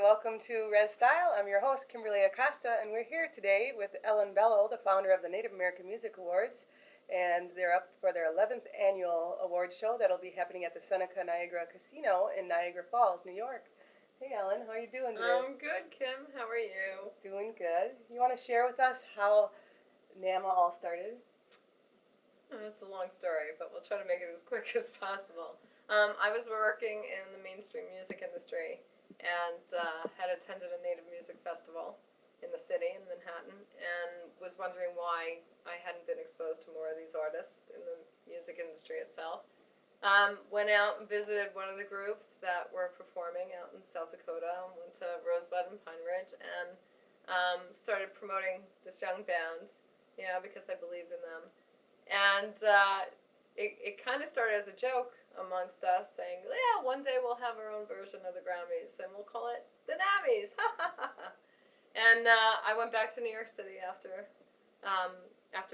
and welcome to RezStyle. I'm your host, Kimberlie Acosta, and we're here today with Bello, the founder of the Native American Music Awards, and they're up for their 11th annual award show that'll be happening at the Seneca Niagara Casino in Niagara Falls, New York. Hey, Ellen, how are you doing today? I'm good, Kim. How are you? Doing good. You want to share with us how NAMA all started? It's a long story, but we'll try to make it as quick as possible. I was working in the mainstream music industry and had attended a Native music festival in the city in Manhattan and was wondering why I hadn't been exposed to more of these artists in the music industry itself. Went out and visited one of the groups that were performing out in South Dakota, went to Rosebud and Pine Ridge, and started promoting this young band, because I believed in them. And it kind of started as a joke amongst us, saying, yeah, one day we'll have our own version of the Grammys, and we'll call it the Nammies. And I went back to New York City after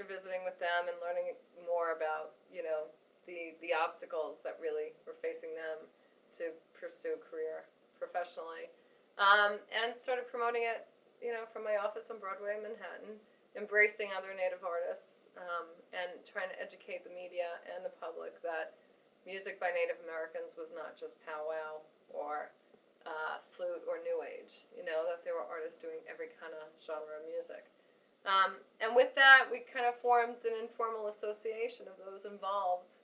visiting with them and learning more about, the obstacles that really were facing them to pursue a career professionally, and started promoting it, from my office on Broadway in Manhattan, embracing other Native artists, and trying to educate the media and the public that music by Native Americans was not just powwow or flute or new age, that there were artists doing every kind of genre of music. And with that, we kind of formed an informal association of those involved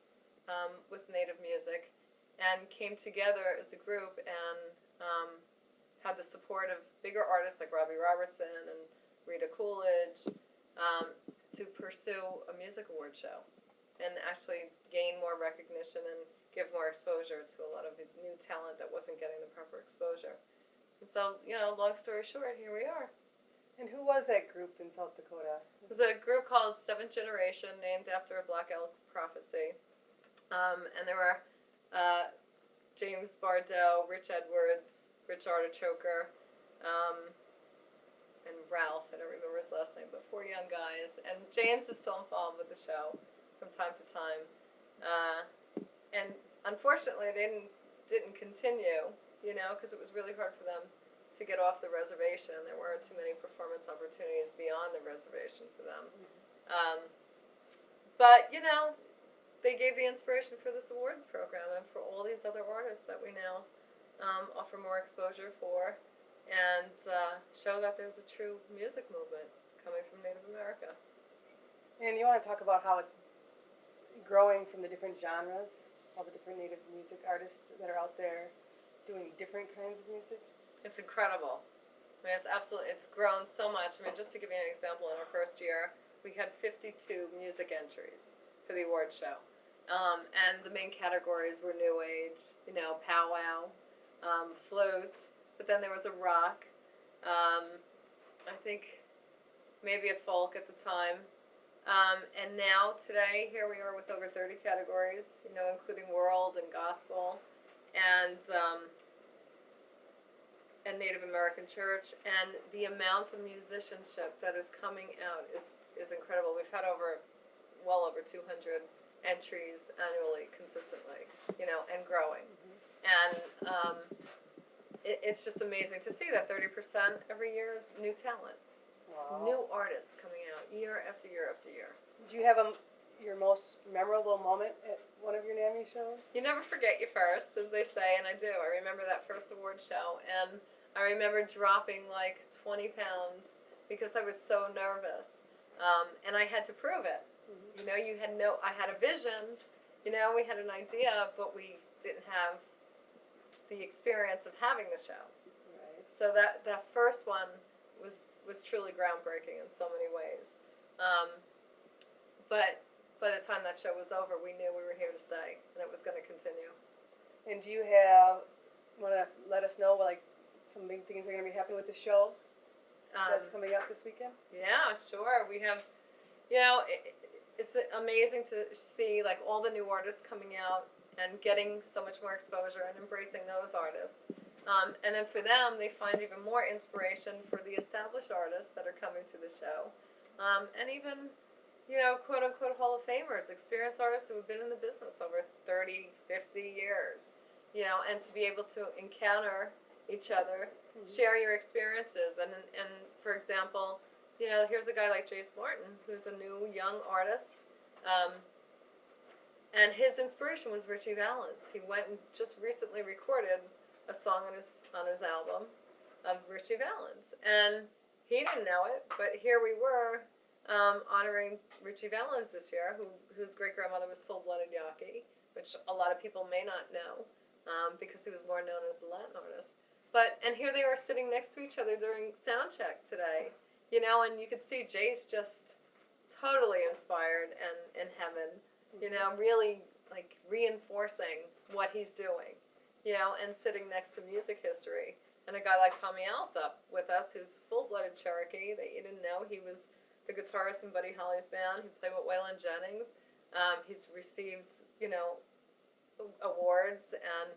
with Native music and came together as a group and had the support of bigger artists like Robbie Robertson and Rita Coolidge, to pursue a music award show and actually gain more recognition and give more exposure to a lot of new talent that wasn't getting the proper exposure. And so, long story short, here we are. And who was that group in South Dakota? There's a group called Seventh Generation, named after a Black Elk prophecy. And there were James Bardeau, Rich Edwards, Rich Artichoker, and Ralph, I don't remember his last name, but 4 young guys. And James is still involved with the show from time to time. And unfortunately, they didn't continue, because it was really hard for them to get off the reservation. There weren't too many performance opportunities beyond the reservation for them. But, they gave the inspiration for this awards program and for all these other artists that we now offer more exposure for, and show that there's a true music movement coming from Native America. And you want to talk about how it's growing from the different genres, all the different Native music artists that are out there doing different kinds of music? It's incredible. I mean, it's grown so much. I mean, just to give you an example, in our first year, we had 52 music entries for the award show. And the main categories were new age, powwow, flutes, but then there was a rock, I think maybe a folk at the time. And now, today, here we are with over 30 categories, including world and gospel and Native American church. And the amount of musicianship that is coming out is incredible. We've had well over 200 entries annually, consistently, and growing. And it's just amazing to see that 30% every year is new talent. Just new artists coming out year after year after year. Do you have your most memorable moment at one of your NAMI shows? You never forget your first, as they say, and I do. I remember that first award show, and I remember dropping like 20 pounds because I was so nervous, and I had to prove it. I had a vision, we had an idea, but we didn't have the experience of having the show. Right. So that first one was truly groundbreaking in so many ways. But by the time that show was over, we knew we were here to stay, and it was going to continue. And do you want to let us know, some big things are going to be happening with the show that's coming up this weekend? Yeah, sure. We have, it's amazing to see all the new artists coming out and getting so much more exposure and embracing those artists. And then for them, they find even more inspiration for the established artists that are coming to the show. And even, quote unquote Hall of Famers, experienced artists who have been in the business over 30, 50 years. And to be able to encounter each other share your experiences. And for example, you know, here's a guy like Jace Martin, who's a new young artist. And his inspiration was Richie Valens. He went and just recently recorded a song on his album of Richie Valens, and he didn't know it, but here we were honoring Richie Valens this year, whose great grandmother was full-blooded Yaqui, which a lot of people may not know because he was more known as the Latin artist. And here they are sitting next to each other during sound check today, you know, and you could see Jace just totally inspired and in heaven. You know, really like reinforcing what he's doing, you know, and sitting next to music history. And a guy like Tommy Alsop with us, who's full-blooded Cherokee that you didn't know. He was the guitarist in Buddy Holly's band. He played with Waylon Jennings. He's received, you know, awards, and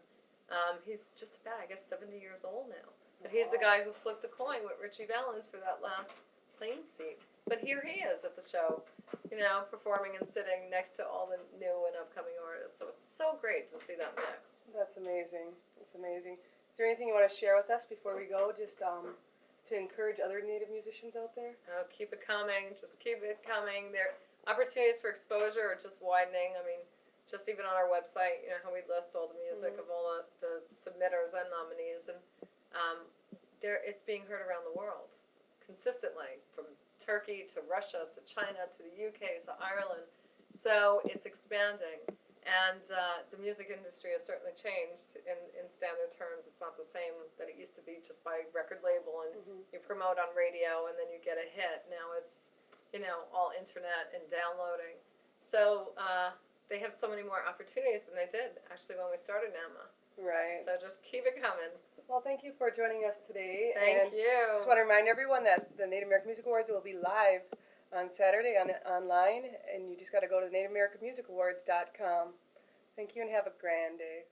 he's just about, I guess, 70 years old now. But he's the guy who flipped the coin with Richie Valens for that last plane seat. But here he is at the show, you know, performing and sitting next to all the new and upcoming artists. So it's so great to see that mix. That's amazing. That's amazing. Is there anything you want to share with us before we go, just to encourage other Native musicians out there? Oh, keep it coming. Just keep it coming. There opportunities for exposure are just widening. I mean, just even on our website, you know, how we list all the music of all the submitters and nominees. And it's being heard around the world consistently, from Turkey to Russia to China to the UK to Ireland. So it's expanding. And the music industry has certainly changed in standard terms. It's not the same that it used to be just by record label and you promote on radio and then you get a hit. Now it's, you know, all internet and downloading. So they have so many more opportunities than they did actually when we started NAMA. Right. So just keep it coming. Well, thank you for joining us today. Thank you. Just want to remind everyone that the Native American Music Awards will be live on Saturday online, and you just got to go to NativeAmericanMusicAwards.com. Thank you and have a grand day.